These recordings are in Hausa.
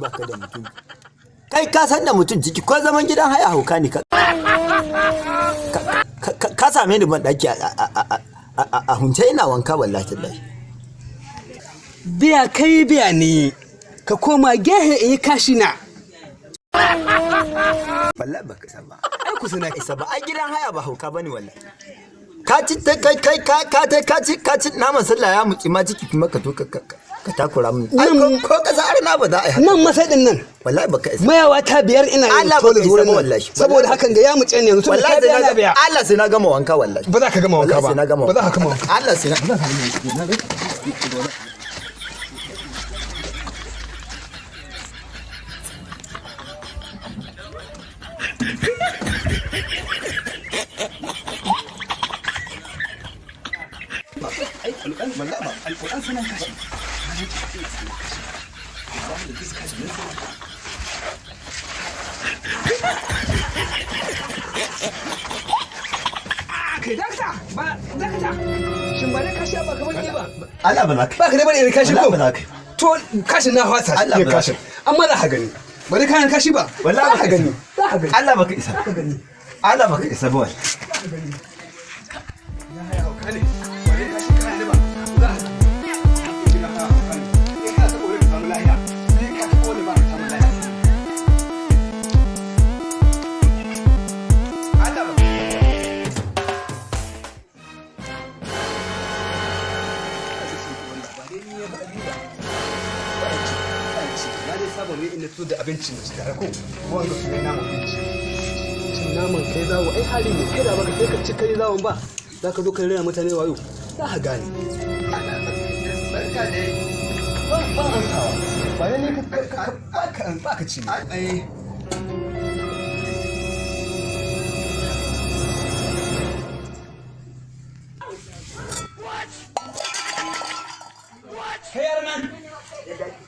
baka da mutum. Kai ka san da mutum ciki ko zaman gidan haya hauka ne ka same ni ban daki a hunce ina wanka wallahi tallahi. Biya kai biya ni ka koma gehe in yi kashi na. Wallahi baka isa ba. Ai ku suna isa ba. Ai gidan haya ba hauka bane wallahi. Ka ci naman sallah ya mutsi ma ciki kuma ka to ka takura min. Ai ko ka zara na ba za a yi haka. Nan masai din nan. Wallahi baka isa. Mayawa ta biyar ina yin tole zuwa nan. Saboda hakan ga ya mutse ne yanzu tun ka biya na biya. Allah sai na gama wanka wallahi. Ba za ka gama wanka ba. Ba za ka gama wanka. Allah sai na Alƙur'an suna kashi. Kai dakta, ba dakta. Shin ba da kashi ba kamar ni ba? Allah ba za ka. Ba ka da bane kashi ko? Ba za ka. To kashin na fasa Allah ba kashin. Amma za ka gani. Ba da kayan kashi ba. Wallahi ba ka gani. Za ka gani. Allah baka isa. Za ka gani. Allah baka isa ba. Za ka gani. Ya haya hauka ne. Ba da kashi kana ne ba. Za ka gani. Da abincin da tare ko wanda su ne naman abinci cin naman kai zawo ai hali ne kai da baka kai ka ci kai zawon ba za ka zo ka rena mutane wayo za ka gane barka dai ba an kawo ba ne ba ka ci ai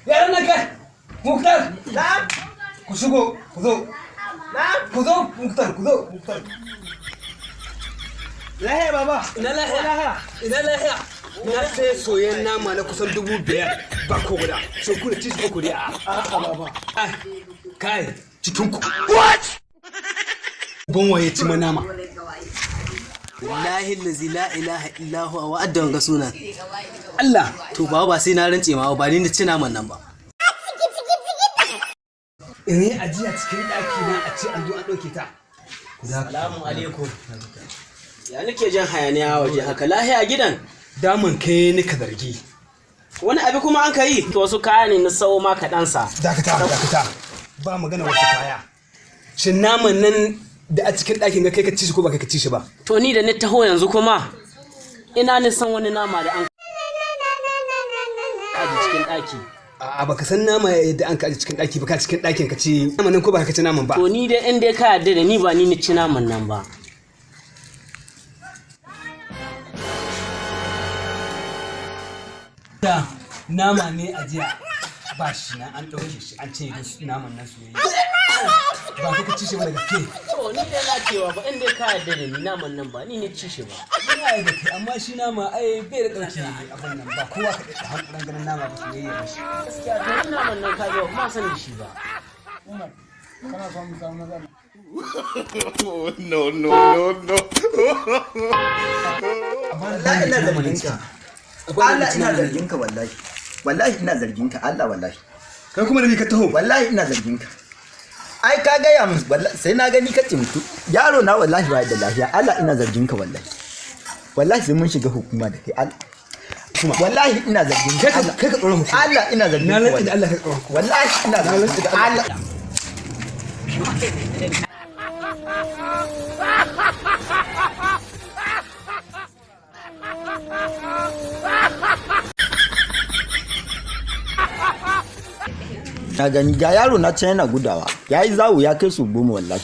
yaran nan kai Muktar! Na'am! Ku shigo, ku zo. Na'am! Ku zo, Muktar, ku zo, Muktar. Lahiya baba. Ina lahiya. Ina lahiya. Na sai soyayyen nama na kusan 5,000 ba ko guda. So ku da tishi ku da a'a baba. Kai, cikin ku. What? Bon waye ci nama. Wallahi allazi la ilaha illa huwa wa addan ga sunan. Allah, to baba ba sai na rance ma ba ni ci naman nan ba. In yi ajiya cikin ɗaki na a ce an zo an ɗauke ta. Salamu alaikum. Ya nake jan hayaniya waje haka lahiya gidan? Daman kai ni ka zargi. Wani abi kuma an ka yi? To wasu kaya ne na sau ma kaɗansa. Dakata. Ba magana wasu kaya. Shin naman nan da a cikin ɗakin ga kai ka ci shi ko ba kai ka ci shi ba? To ni da ni taho yanzu kuma ina nisan wani nama da an kaji cikin ɗaki. A baka san nama yadda an kaji cikin ɗaki ba ka cikin ɗakin ka ci naman nan ko ba ka ci naman ba. To ni dai in dai ka yarda da ni ba ni ci naman nan ba. Da nama ne a jiya ba shi na an ɗauke shi an ce naman nan su yi. Ba ka ci shi ba da gaske. To ni dai na cewa ba in dai ka yarda da ni naman nan ba ni ci shi ba. Ina yi da kai amma shi nama ai bai da ɗauke abin nan ba kowa ka ɗauka hankulan ganin nama ba su yi ba shi. Gaskiya to ni naman nan ka zo kuma san da shi ba. Kana son mu samu matsala. No. Wallahi ina zargin ka. Allah ina zargin ka wallahi. Wallahi ina zargin ka Allah wallahi. Kai kuma da ni ka taho. Wallahi ina zargin ka. Ai ka gaya min wallahi sai na gani ka cimtu. Yaro na wallahi ba da lafiya. Allah ina zargin ka wallahi. Wallahi sai mun shiga hukuma da kai Allah. Wallahi ina zargin ka. Kai ka tsoron hukuma. Allah ina zargin ka. Na rantsi da Allah ka tsoron hukuma. Wallahi ina zargin ka. Allah. Na gani ga yaro na can yana gudawa yayi zawo ya kai su 10 wallahi.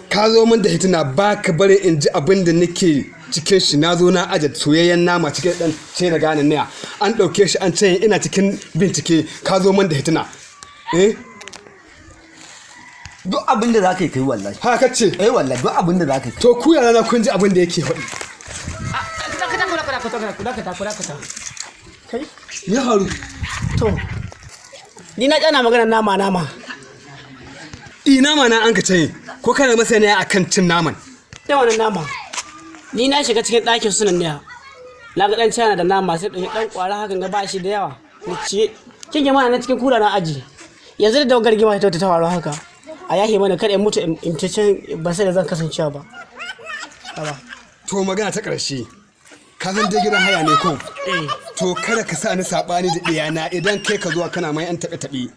Ka zo min da hitina ba ka bari in ji abin da nake cikin shi na zo na aje soyayyen nama cikin dan sai na gane ne an dauke shi an ce ina cikin bincike ka zo min da hitina duk abin da zaka yi kai wallahi haka ce wallahi duk abin da zaka yi to ku yana na kun ji abin da yake faɗi Dakata. kai ya haru to Ni na ƙana magana nama. Nama na an ka ce ko kana masaniya akan cin naman? Da wannan nama. Ni na shiga cikin ɗakin sunan ne. Na ga ɗan China da nama sai ɗan ƙwara hakan ga ba shi da yawa. Ni ciye. Kin ga mana na cikin kula na aji. Yanzu da dogar gima ta faru haka. A yahe mana kada in mutu in ta can ba sai da zan kasancewa ba. To magana ta ƙarshe. Ka san dai gidan haya ne ko? To kada ka sa ni sabani da ɗiyana idan kai ka zuwa kana mai an taɓe-taɓe.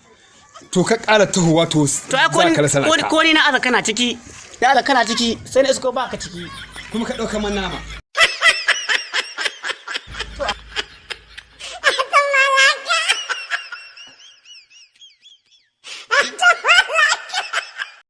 To ka ƙara tahowa to za ka rasa ranka. Ko ni na aza kana ciki. Da aza kana ciki sai na isko ba ka ciki. Kuma ka ɗauka man nama.